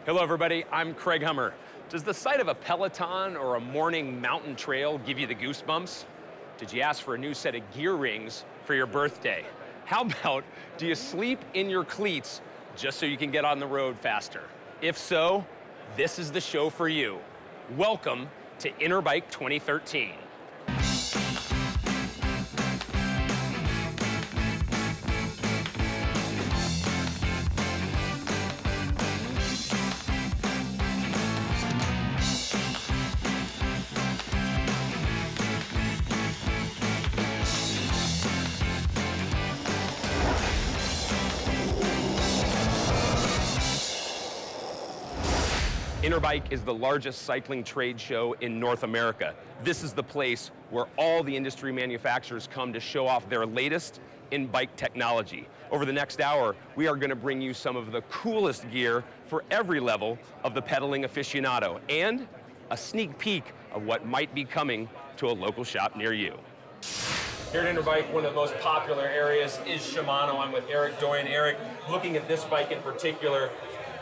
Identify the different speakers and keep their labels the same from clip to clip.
Speaker 1: Hello everybody, I'm Craig Hummer. Does the sight of a Peloton or a morning mountain trail give you the goosebumps? Did you ask for a new set of gear rings for your birthday? How about, do you sleep in your cleats just so you can get on the road faster? If so, this is the show for you. Welcome to Interbike 2013. Interbike is the largest cycling trade show in North America. This is the place where all the industry manufacturers come to show off their latest in bike technology. Over the next hour, we are going to bring you some of the coolest gear for every level of the pedaling aficionado, and a sneak peek of what might be coming to a local shop near you. Here at Interbike, one of the most popular areas is Shimano. I'm with Eric Doyen. Eric, looking at this bike in particular,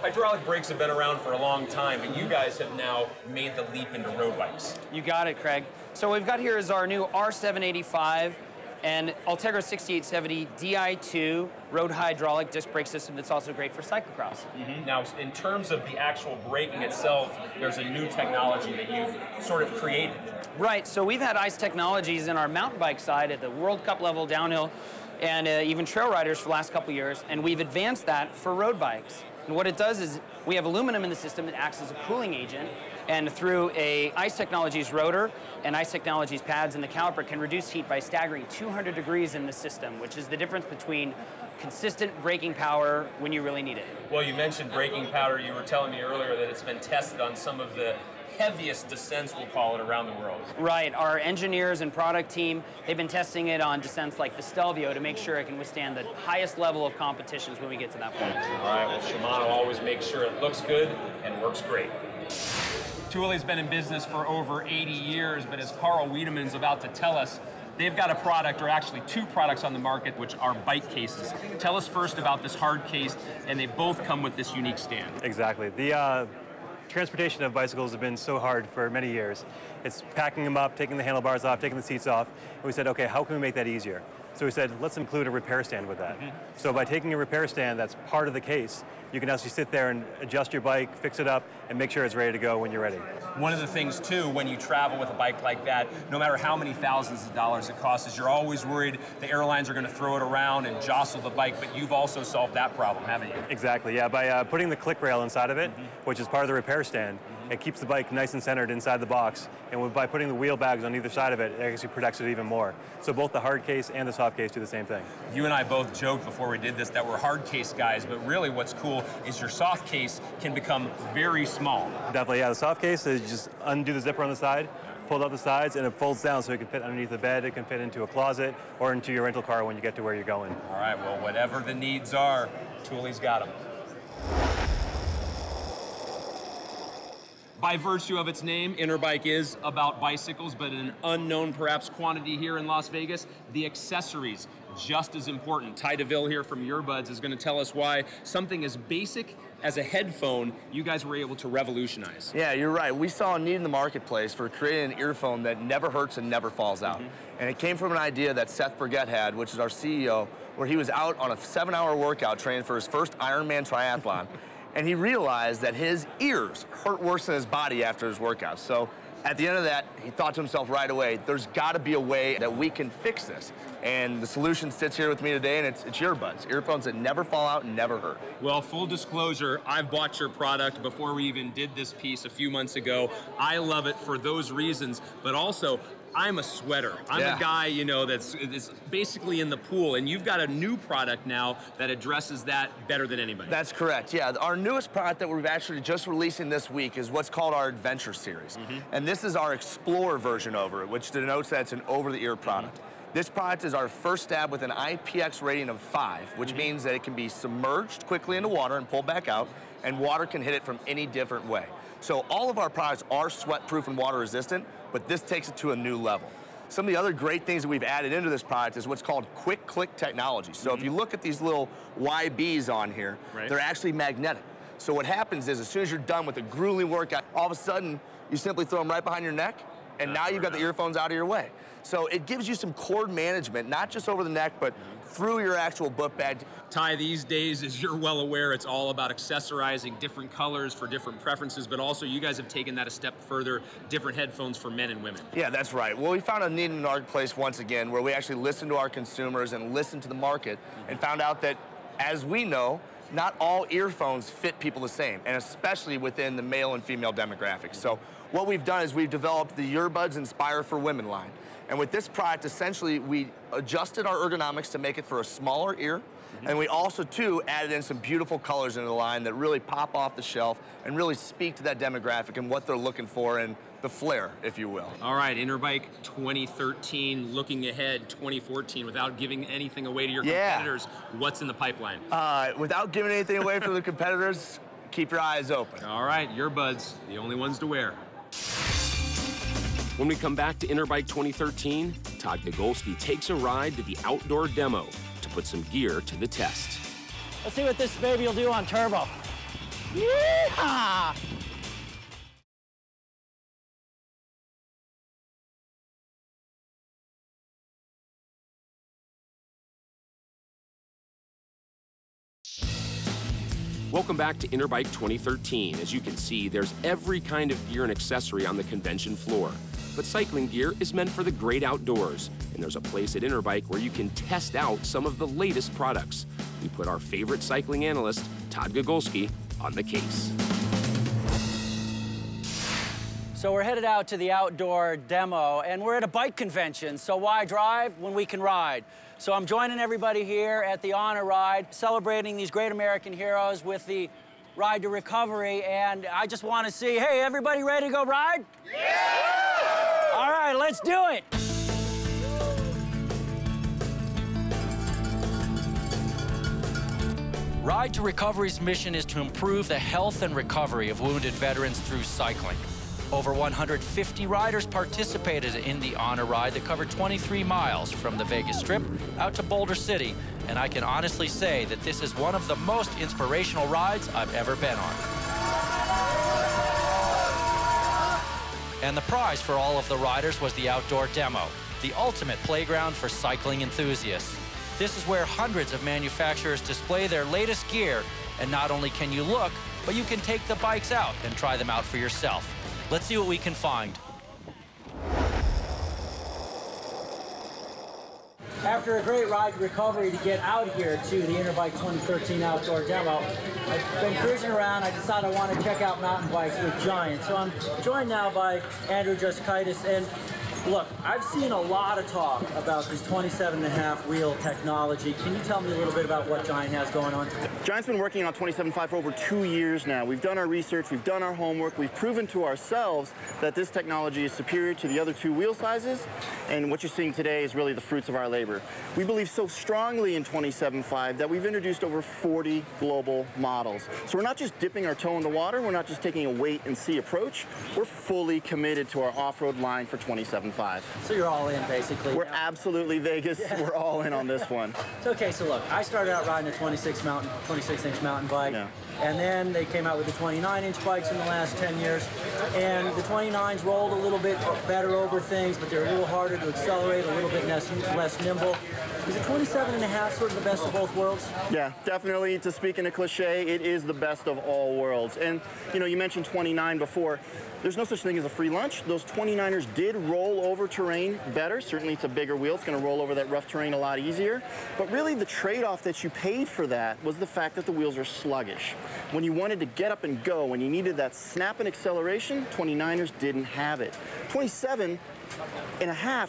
Speaker 1: hydraulic brakes have been around for a long time, but you guys have now made the leap into road bikes.
Speaker 2: You got it, Craig. So what we've got here is our new R785 and Ultegra 6870 Di2 road hydraulic disc brake system that's also great for cyclocross.
Speaker 1: Now, in terms of the actual braking itself, there's a new technology that you've sort of created.
Speaker 2: Right, so we've had ICE technologies in our mountain bike side at the World Cup level downhill and even trail riders for the last couple years, and we've advanced that for road bikes. And what it does is we have aluminum in the system that acts as a cooling agent, and through a ICE Technologies rotor and ICE Technologies pads in the caliper can reduce heat by staggering 200 degrees in the system, which is the difference between consistent braking power when you really need it.
Speaker 1: Well, you mentioned braking power. You were telling me earlier that it's been tested on some of the heaviest descents, we'll call it, around the world.
Speaker 2: Right, our engineers and product team, they've been testing it on descents like the Stelvio to make sure it can withstand the highest level of competitions when we get to that point.
Speaker 1: All right, well, Shimano always makes sure it looks good and works great. Thule's been in business for over 80 years, but as Carl Wiedemann's about to tell us, they've got a product, or actually two products on the market, which are bike cases. Tell us first about this hard case, and they both come with this unique stand.
Speaker 3: Exactly. The transportation of bicycles has been so hard for many years. It's packing them up, taking the handlebars off, taking the seats off, and we said, okay, how can we make that easier? So we said, let's include a repair stand with that. So by taking a repair stand that's part of the case, you can actually sit there and adjust your bike, fix it up, and make sure it's ready to go when you're ready.
Speaker 1: One of the things, too, when you travel with a bike like that, no matter how many thousands of dollars it costs, is you're always worried the airlines are going to throw it around and jostle the bike, but you've also solved that problem, haven't you?
Speaker 3: Exactly, yeah. By putting the click rail inside of it, which is part of the repair stand, it keeps the bike nice and centered inside the box, and by putting the wheel bags on either side of it, it actually protects it even more. So both the hard case and the soft case do the same thing.
Speaker 1: You and I both joked before we did this that we're hard case guys, but really what's cool is your soft case can become very small.
Speaker 3: Definitely, yeah. The soft case is just undo the zipper on the side, pull out the sides, and it folds down so it can fit underneath the bed, it can fit into a closet, or into your rental car when you get to where you're going.
Speaker 1: All right, well, whatever the needs are, Thule's got them. By virtue of its name, Interbike is about bicycles, but an unknown perhaps quantity here in Las Vegas, the accessories, just as important. Ty DeVille here from Earbuds is going to tell us why something as basic as a headphone you guys were able to revolutionize.
Speaker 4: Yeah, you're right. We saw a need in the marketplace for creating an earphone that never hurts and never falls out. And it came from an idea that Seth Burgett had, which is our CEO, where he was out on a 7-hour workout training for his first Ironman triathlon. And he realized that his ears hurt worse than his body after his workout. So at the end of that, he thought to himself right away, there's got to be a way that we can fix this. And the solution sits here with me today, and it's earbuds, earphones that never fall out and never hurt.
Speaker 1: Well, full disclosure, I've bought your product before we even did this piece a few months ago. I love it for those reasons, but also I'm a sweater. I'm a guy, you know, that's basically in the pool, and you've got a new product now that addresses that better than anybody.
Speaker 4: That's correct, yeah. Our newest product that we've actually just releasing this week is what's called our Adventure Series. And this is our Explorer version over it, which denotes that it's an over-the-ear product. This product is our first stab with an IPX rating of 5, which means that it can be submerged quickly into water and pulled back out, and water can hit it from any different way. So all of our products are sweat-proof and water-resistant, but this takes it to a new level. Some of the other great things that we've added into this product is what's called quick click technology. So if you look at these little YBs on here, they're actually magnetic. So what happens is, as soon as you're done with a grueling workout, all of a sudden, you simply throw them right behind your neck, and now you've got the earphones out of your way. So it gives you some cord management, not just over the neck, but through your actual book bag.
Speaker 1: Ty, these days, as you're well aware, it's all about accessorizing different colors for different preferences, but also you guys have taken that a step further, different headphones for men and women.
Speaker 4: Yeah, that's right. Well, we found a need in the marketplace once again, where we actually listened to our consumers and listened to the market and found out that, as we know, not all earphones fit people the same, and especially within the male and female demographics. So what we've done is we've developed the Earbuds Inspire for Women line. And with this product, essentially, we adjusted our ergonomics to make it for a smaller ear. And we also, too, added in some beautiful colors into the line that really pop off the shelf and really speak to that demographic and what they're looking for and the flair, if you will.
Speaker 1: All right, Interbike 2013, looking ahead 2014, without giving anything away to your competitors, what's in the pipeline?
Speaker 4: Without giving anything away from the competitors, keep your eyes open.
Speaker 1: All right, earbuds, the only ones to wear. When we come back to Interbike 2013, Todd Gogolski takes a ride to the outdoor demo to put some gear to the test.
Speaker 5: Let's see what this baby will do on turbo. Yeehaw!
Speaker 1: Welcome back to Interbike 2013. As you can see, there's every kind of gear and accessory on the convention floor. But cycling gear is meant for the great outdoors, and there's a place at Interbike where you can test out some of the latest products. We put our favorite cycling analyst, Todd Gogolski, on the case.
Speaker 5: So we're headed out to the outdoor demo, and we're at a bike convention, so why drive when we can ride? So I'm joining everybody here at the Honor Ride, celebrating these great American heroes with the Ride to Recovery, and I just want to see, hey, everybody ready to go ride? Yeah! All right, let's do it. Ride to Recovery's mission is to improve the health and recovery of wounded veterans through cycling. Over 150 riders participated in the Honor Ride that covered 23 miles from the Vegas Strip out to Boulder City, and I can honestly say that this is one of the most inspirational rides I've ever been on. And the prize for all of the riders was the outdoor demo, the ultimate playground for cycling enthusiasts. This is where hundreds of manufacturers display their latest gear, and not only can you look, but you can take the bikes out and try them out for yourself. Let's see what we can find. After a great ride recovery to get out here to the Interbike 2013 outdoor demo, I've been cruising around. I decided I want to check out mountain bikes with Giant. So I'm joined now by Andrew Juskaitis. And look, I've seen a lot of talk about this 27.5 wheel technology. Can you tell me a little bit about what Giant has going on?
Speaker 6: Giant's been working on 27.5 for over 2 years now. We've done our research, we've done our homework, we've proven to ourselves that this technology is superior to the other two wheel sizes, and what you're seeing today is really the fruits of our labor. We believe so strongly in 27.5 that we've introduced over 40 global models. So we're not just dipping our toe in the water, we're not just taking a wait and see approach, we're fully committed to our off-road line for 27.5.
Speaker 5: So you're all in, basically.
Speaker 6: We're absolutely Vegas. Yeah. We're all in on this one.
Speaker 5: Okay, so look, I started out riding a 26-inch mountain bike,
Speaker 6: yeah.
Speaker 5: And then they came out with the 29-inch bikes in the last 10 years, and the 29s rolled a little bit better over things, but they're a little harder to accelerate, a little bit less nimble. Is a 27.5 sort of the best of both worlds?
Speaker 6: Yeah, definitely. To speak in a cliche, it is the best of all worlds. And, you know, you mentioned 29 before. There's no such thing as a free lunch. Those 29ers did roll over terrain better. Certainly it's a bigger wheel. It's going to roll over that rough terrain a lot easier. But really the trade-off that you paid for that was the fact that the wheels are sluggish. When you wanted to get up and go, when you needed that snap and acceleration, 29ers didn't have it. 27.5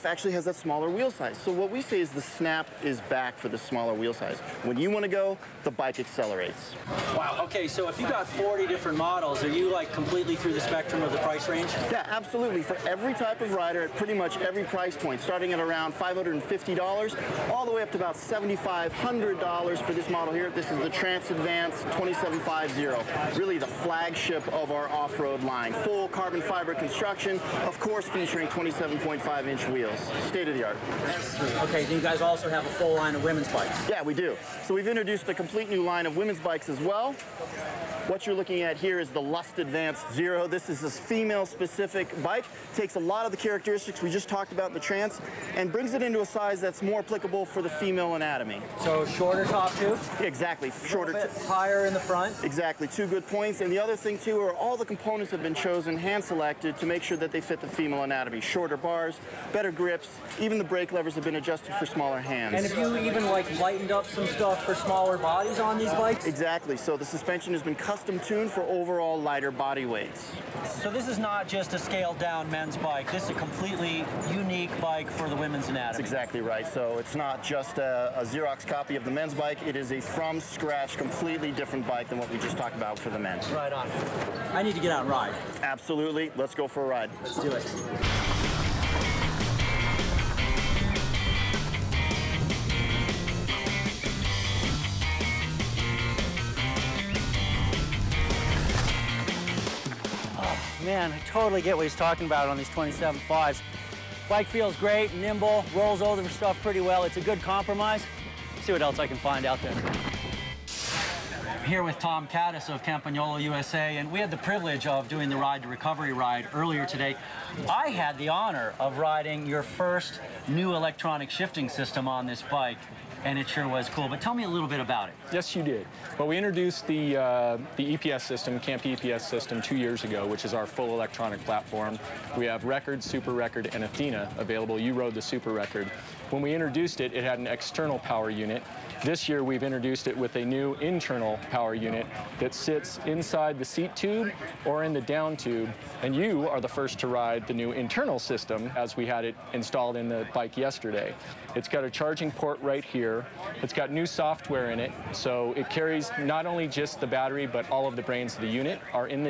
Speaker 6: actually has that smaller wheel size. So what we say is the snap is back for the smaller wheel size. When you want to go, the bike accelerates.
Speaker 5: Wow, okay, so if you got 40 different models, are you like completely through the spectrum of the price range?
Speaker 6: Yeah, absolutely. For every type of rider at pretty much every price point, starting at around $550, all the way up to about $7,500 for this model here. This is the Trance Advance 2750, really the flagship of our off-road line. Full carbon fiber construction, of course featuring 27.5-inch wheels. State of the art.
Speaker 5: Okay, do you guys also have a full line of women's bikes?
Speaker 6: Yeah, we do. So we've introduced a complete new line of women's bikes as well. What you're looking at here is the Lust Advanced Zero. This is a female-specific bike. Takes a lot of the characteristics we just talked about in the Trance and brings it into a size that's more applicable for the female anatomy.
Speaker 5: So shorter top tube?
Speaker 6: Exactly, shorter.
Speaker 5: Higher in the front?
Speaker 6: Exactly, 2 good points. And the other thing, too, are all the components have been chosen, hand-selected, to make sure that they fit the female anatomy. Shorter bars, better grips, even the brake levers have been adjusted for smaller hands.
Speaker 5: And have you even like lightened up some stuff for smaller bodies on these bikes?
Speaker 6: Exactly, so the suspension has been custom tuned for overall lighter body weights.
Speaker 5: So this is not just a scaled down men's bike, this is a completely unique bike for the women's anatomy.
Speaker 6: That's exactly right, so it's not just a Xerox copy of the men's bike, it is a from scratch, completely different bike than what we just talked about for the men.
Speaker 5: Right on. I need to get out and ride.
Speaker 6: Absolutely, let's go for a ride.
Speaker 5: Let's do it. Man, I totally get what he's talking about on these 27.5s. Bike feels great, nimble, rolls over stuff pretty well. It's a good compromise. See what else I can find out there. I'm here with Tom Caddis of Campagnolo USA, and we had the privilege of doing the Ride to Recovery ride earlier today. I had the honor of riding your first new electronic shifting system on this bike, and it sure was cool. But tell me a little bit about it.
Speaker 7: Yes, you did. Well, we introduced the EPS system, Camp EPS system, 2 years ago, which is our full electronic platform. We have Record, Super Record, and Athena available. You rode the Super Record. When we introduced it, it had an external power unit. This year, we've introduced it with a new internal power unit that sits inside the seat tube or in the down tube, and you are the first to ride the new internal system as we had it installed in the bike yesterday. It's got a charging port right here. It's got new software in it, so it carries not only just the battery, but all of the brains of the unit are in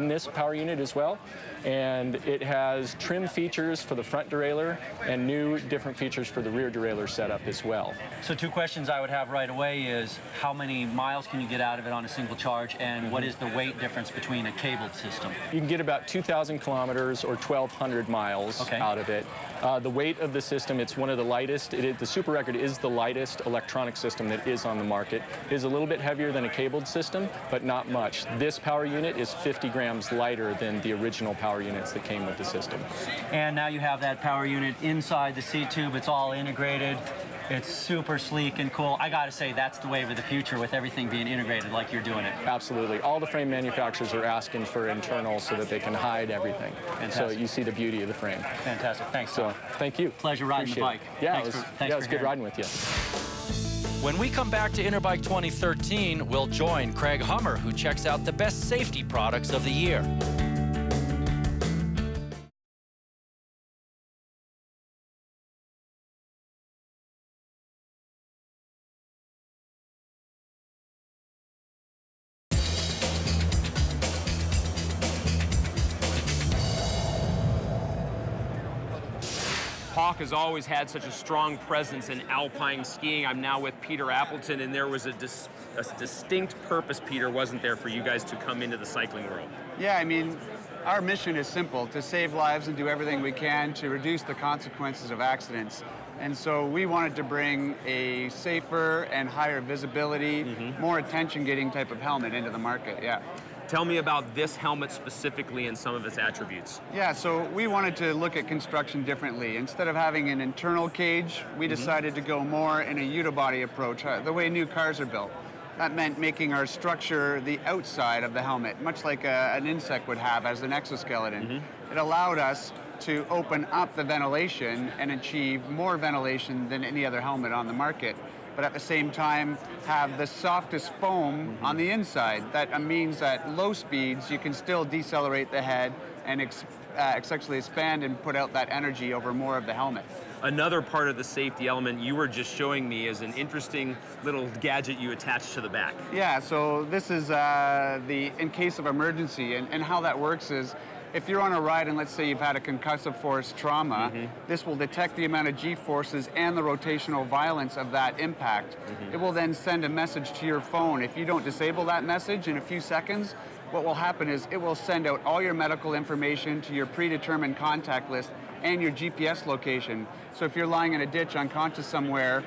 Speaker 7: this power unit as well. And it has trim features for the front derailleur and new different features for the rear derailleur setup as well.
Speaker 5: So 2 questions I would have right away is how many miles can you get out of it on a single charge, and what is the weight difference between a cabled system?
Speaker 7: You can get about 2,000 kilometers or 1,200 miles out of it. The weight of the system, it's one of the lightest. The Super Record is the lightest electronic system that is on the market. It is a little bit heavier than a cabled system, but not much. This power unit is 50 grams lighter than the original power units that came with the system.
Speaker 5: And now you have that power unit inside the seat tube. It's all integrated. It's super sleek and cool. I gotta say, that's the wave of the future with everything being integrated like you're doing it.
Speaker 7: Absolutely. All the frame manufacturers are asking for internal so that they can hide everything.
Speaker 5: Fantastic.
Speaker 7: So you see the beauty of the frame.
Speaker 5: Fantastic. Thanks,
Speaker 7: So,
Speaker 5: Tom.
Speaker 7: thank you.
Speaker 5: Pleasure riding the bike.
Speaker 7: Yeah, it was good riding with you.
Speaker 8: When we come back to Interbike 2013, we'll join Craig Hummer, who checks out the best safety products of the year.
Speaker 1: Hawk has always had such a strong presence in alpine skiing. I'm now with Peter Appleton, and there was a distinct purpose, Peter, wasn't there, for you guys to come into the cycling world?
Speaker 9: Yeah, I mean, our mission is simple, to save lives and do everything we can to reduce the consequences of accidents. And so we wanted to bring a safer and higher visibility, more attention-getting type of helmet into the market, yeah.
Speaker 1: Tell me about this helmet specifically and some of its attributes.
Speaker 9: Yeah, so we wanted to look at construction differently. Instead of having an internal cage, we decided to go more in a unibody approach, the way new cars are built. That meant making our structure the outside of the helmet, much like an insect would have as an exoskeleton. It allowed us to open up the ventilation and achieve more ventilation than any other helmet on the market, but at the same time have the softest foam on the inside. That means at low speeds you can still decelerate the head and essentially expand and put out that energy over more of the helmet.
Speaker 1: Another part of the safety element you were just showing me is an interesting little gadget you attach to the back.
Speaker 9: Yeah, so this is the in case of emergency, and how that works is if you're on a ride and let's say you've had a concussive force trauma, this will detect the amount of G-forces and the rotational violence of that impact. It will then send a message to your phone. If you don't disable that message in a few seconds, what will happen is it will send out all your medical information to your predetermined contact list and your GPS location. So if you're lying in a ditch unconscious somewhere,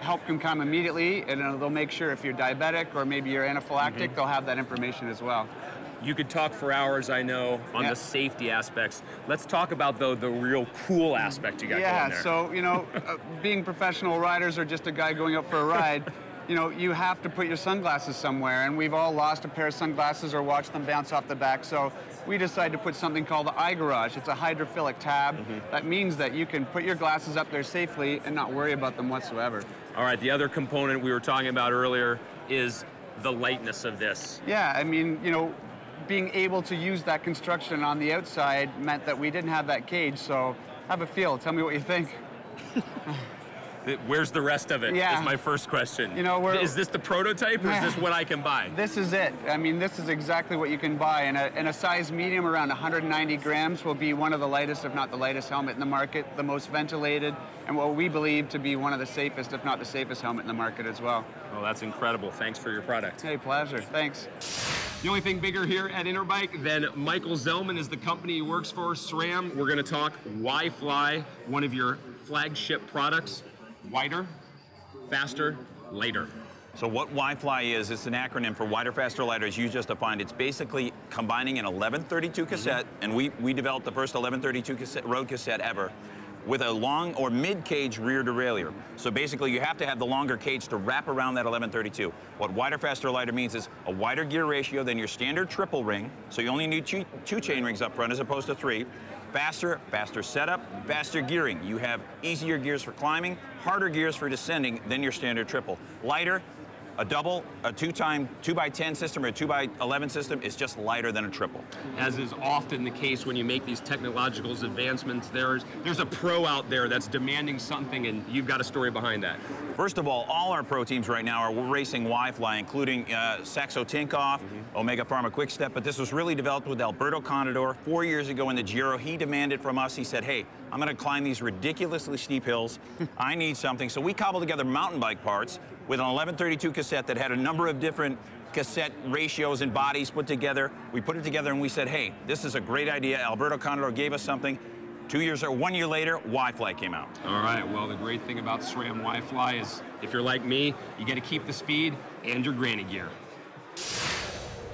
Speaker 9: help can come immediately, and they'll make sure if you're diabetic or maybe you're anaphylactic, they'll have that information as well.
Speaker 1: You could talk for hours, I know, on the safety aspects. Let's talk about, though, the real cool aspect you got going there.
Speaker 9: Yeah, so, you know, being professional riders or just a guy going out for a ride, you know, you have to put your sunglasses somewhere, and we've all lost a pair of sunglasses or watched them bounce off the back, so we decided to put something called the iGarage. It's a hydrophilic tab. That means that you can put your glasses up there safely and not worry about them whatsoever.
Speaker 1: All right, the other component we were talking about earlier is the lightness of this.
Speaker 9: Yeah, I mean, you know, being able to use that construction on the outside meant that we didn't have that cage, so have a feel. Tell me what you think.
Speaker 1: Where's the rest of it?
Speaker 9: Yeah.
Speaker 1: Is my first question.
Speaker 9: You know,
Speaker 1: is this the prototype, or is this what I can buy?
Speaker 9: This is it. I mean, this is exactly what you can buy. In a size medium, around 190 grams, will be one of the lightest, if not the lightest helmet in the market, the most ventilated, and what we believe to be one of the safest, if not the safest helmet in the market as well.
Speaker 1: Oh, that's incredible. Thanks for your product.
Speaker 9: Hey, pleasure. Thanks.
Speaker 1: The only thing bigger here at Interbike than Michael Zellman is the company he works for, SRAM. We're going to talk Y-Fly, one of your flagship products. Wider, faster, lighter.
Speaker 10: So what Y-Fly is, it's an acronym for wider, faster, lighter, as you just defined. It's basically combining an 1132 cassette, and we developed the first 1132 road cassette ever, with a long or mid-cage rear derailleur. So basically you have to have the longer cage to wrap around that 1132. What wider, faster, lighter means is a wider gear ratio than your standard triple ring, so you only need two chain rings up front as opposed to 3. Faster setup, faster gearing. You have easier gears for climbing, harder gears for descending than your standard triple. Lighter, a double, a 2x10 system or a 2x11 system is just lighter than a triple.
Speaker 1: As is often the case when you make these technological advancements, there's a pro out there that's demanding something, and you've got a story behind that.
Speaker 10: First of all our pro teams right now are racing Y-Fly, including Saxo Tinkoff, Omega Pharma Quickstep, but this was really developed with Alberto Contador 4 years ago in the Giro. He demanded from us, he said, hey, I'm going to climb these ridiculously steep hills. I need something. So we cobbled together mountain bike parts with an 1132 cassette that had a number of different cassette ratios and bodies put together. We put it together and we said, hey, this is a great idea. Alberto Contador gave us something. 1 year later, Y-Fly came out.
Speaker 1: All right, well, the great thing about SRAM Y-Fly is, if you're like me, you get to keep the speed and your granny gear.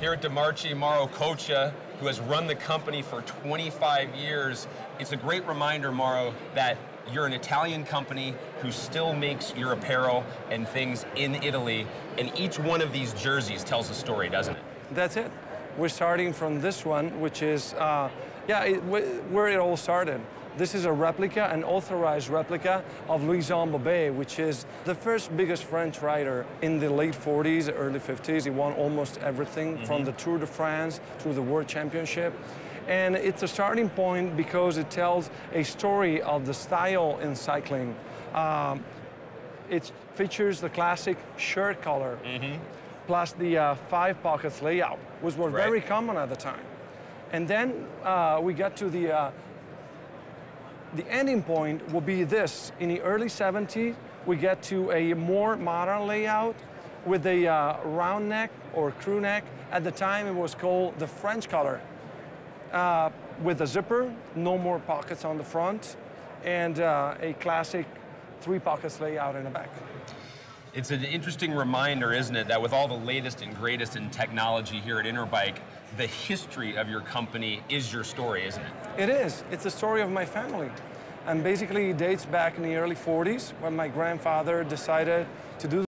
Speaker 1: Here at DeMarchi, Mauro Coccia, who has run the company for 25 years, it's a great reminder, Mauro, that you're an Italian company who still makes your apparel and things in Italy, and each one of these jerseys tells a story, doesn't it?
Speaker 11: That's it. We're starting from this one, which is, where it all started. This is a replica, an authorized replica of Louis-Jean Bobet, which is the first biggest French rider in the late 40s, early 50s. He won almost everything from the Tour de France to the World Championship. And it's a starting point because it tells a story of the style in cycling. It features the classic shirt collar, plus the 5 pockets layout, which were very common at the time. And then we got to the ending point will be this. In the early 70s, we get to a more modern layout with a round neck or crew neck. At the time, it was called the French collar. With a zipper, no more pockets on the front, and a classic 3 pockets layout in the back.
Speaker 1: It's an interesting reminder, isn't it, that with all the latest and greatest in technology here at Interbike, the history of your company is your story, isn't it?
Speaker 11: It is. It's the story of my family. And basically it dates back in the early 40s when my grandfather decided to do